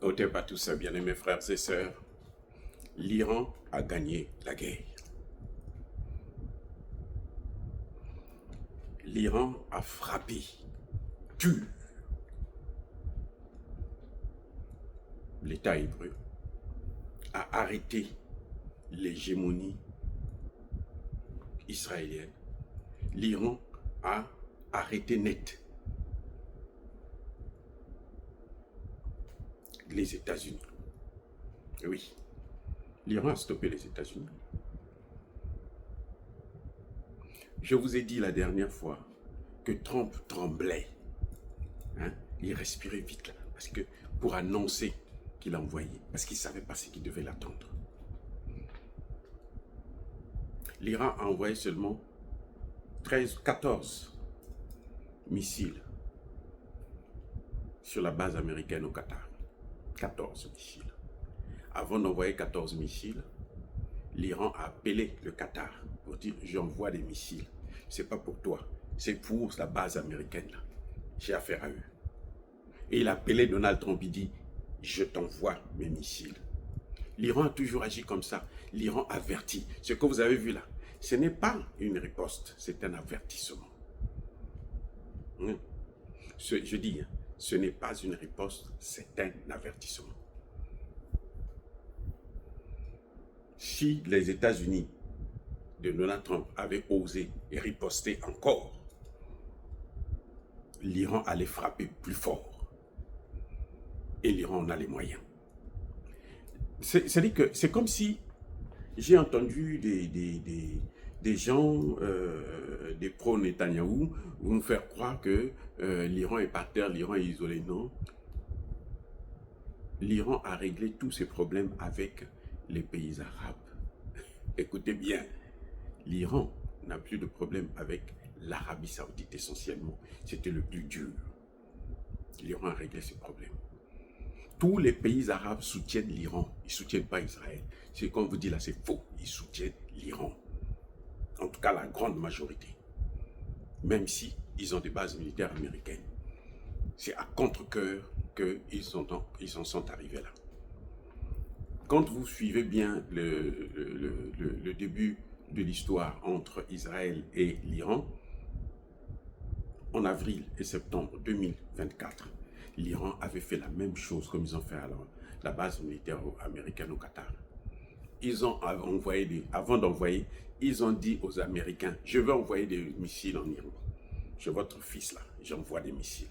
Ôtez pas tout ça, bien-aimés frères et sœurs. L'Iran a gagné la guerre. L'Iran a frappé dur l'État hébreu, a arrêté l'hégémonie israélienne. L'Iran a arrêté net les États-Unis. Oui, l'Iran a stoppé les États-Unis. Je vous ai dit la dernière fois que Trump tremblait. Hein? Il respirait vite là, parce que pour annoncer qu'il envoyait, parce qu'il ne savait pas ce qu'il devait l'attendre. L'Iran a envoyé seulement 14 missiles sur la base américaine au Qatar. 14 missiles. Avant d'envoyer 14 missiles, l'Iran a appelé le Qatar pour dire « j'envoie des missiles. C'est pas pour toi, c'est pour la base américaine. Là. J'ai affaire à eux. » Et il a appelé Donald Trump, il dit « je t'envoie mes missiles. » L'Iran a toujours agi comme ça. L'Iran avertit. Ce que vous avez vu là, ce n'est pas une riposte, c'est un avertissement. Je dis, ce n'est pas une riposte, c'est un avertissement. Si les États-Unis de Donald Trump avaient osé et riposter encore, l'Iran allait frapper plus fort. Et l'Iran en a les moyens. C'est-à-dire que c'est comme si j'ai entendu des gens, des pro-Netanyahou, nous faire croire que l'Iran est par terre, l'Iran est isolé. Non. L'Iran a réglé tous ses problèmes avec les pays arabes. Écoutez bien, l'Iran n'a plus de problème avec l'Arabie Saoudite essentiellement. C'était le plus dur. L'Iran a réglé ses problèmes. Tous les pays arabes soutiennent l'Iran. Ils ne soutiennent pas Israël. C'est comme vous dites là, c'est faux. Ils soutiennent l'Iran. En tout cas, la grande majorité. Même si ils ont des bases militaires américaines. C'est à contre-cœur qu'ils en sont arrivés là. Quand vous suivez bien le début de l'histoire entre Israël et l'Iran, en avril et septembre 2024, l'Iran avait fait la même chose comme ils ont fait alors la base militaire américaine au Qatar. Ils ont envoyé avant d'envoyer, ils ont dit aux Américains, je vais envoyer des missiles en Iran. J'ai votre fils là, j'envoie des missiles.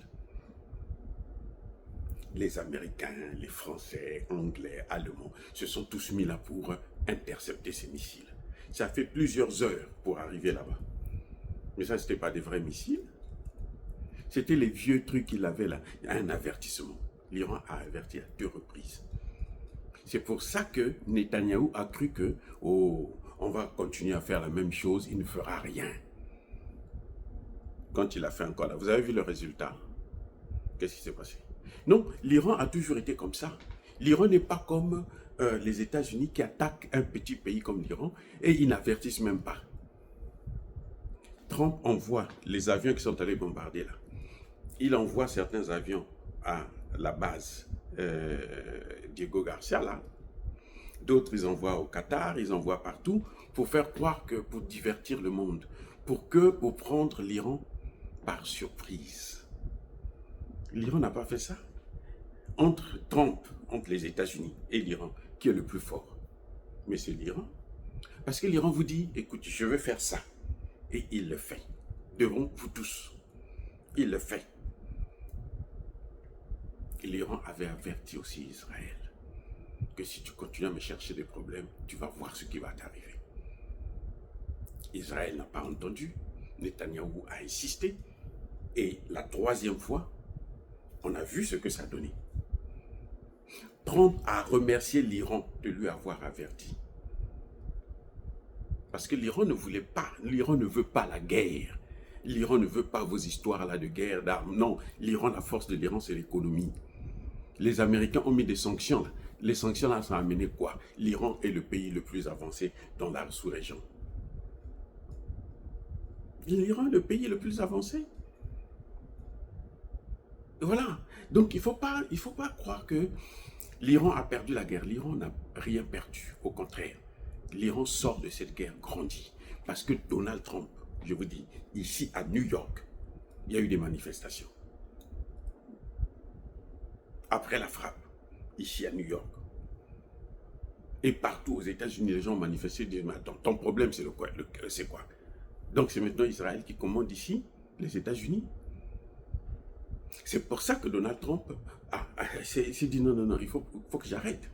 Les Américains, les Français, Anglais, Allemands se sont tous mis là pour intercepter ces missiles. Ça fait plusieurs heures pour arriver là-bas. Mais ça, ce n'était pas des vrais missiles. C'était les vieux trucs qu'il avait là. Un avertissement. L'Iran a averti à 2 reprises. C'est pour ça que Netanyahou a cru que, oh, on va continuer à faire la même chose, il ne fera rien. Quand il a fait encore là, vous avez vu le résultat? Qu'est-ce qui s'est passé? Non, l'Iran a toujours été comme ça. L'Iran n'est pas comme les États-Unis qui attaquent un petit pays comme l'Iran et ils n'avertissent même pas. Trump envoie les avions qui sont allés bombarder là. Il envoie certains avions à la base Diego Garcia là. D'autres ils envoient au Qatar, ils envoient partout pour faire croire que, pour divertir le monde, pour prendre l'Iran par surprise. L'Iran n'a pas fait ça. Entre Trump, entre les États-Unis et l'Iran, qui est le plus fort? Mais c'est l'Iran. Parce que l'Iran vous dit, écoute, je veux faire ça. Et il le fait. Devant vous tous. Il le fait. L'Iran avait averti aussi Israël que si tu continues à me chercher des problèmes, tu vas voir ce qui va t'arriver. Israël n'a pas entendu. Netanyahou a insisté. Et la 3e fois, on a vu ce que ça donnait. Trump a remercié l'Iran de lui avoir averti. Parce que l'Iran ne voulait pas, l'Iran ne veut pas la guerre. L'Iran ne veut pas vos histoires là de guerre, d'armes. Non, l'Iran, la force de l'Iran, c'est l'économie. Les Américains ont mis des sanctions là. Les sanctions là, ça a amené quoi? L'Iran est le pays le plus avancé dans la sous-région. L'Iran est le pays le plus avancé. Voilà. Donc il ne faut pas croire que L'Iran a perdu la guerre. L'Iran n'a rien perdu. Au contraire, l'Iran sort de cette guerre grandi. Parce que Donald Trump, je vous dis, ici à New York, il y a eu des manifestations. Après la frappe, ici à New York. Et partout aux États-Unis, les gens ont manifesté, disent, mais attends, ton problème c'est quoi? Donc c'est maintenant Israël qui commande ici, les États-Unis. C'est pour ça que Donald Trump s'est dit non, il faut que j'arrête.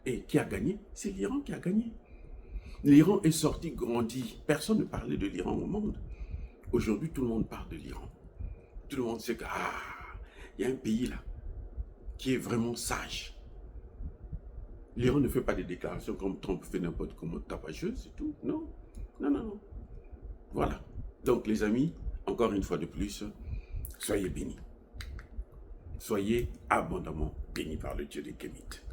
Et qui a gagné? C'est l'Iran qui a gagné. L'Iran est sorti, grandi. Personne ne parlait de l'Iran au monde. Aujourd'hui, tout le monde parle de l'Iran. Tout le monde sait que, il y a un pays là qui est vraiment sage. L'Iran ne fait pas des déclarations comme Trump fait n'importe comment tapageux, c'est tout. Non. Voilà. Donc les amis, encore une fois de plus, soyez bénis. Soyez abondamment bénis par le Dieu des Kémites.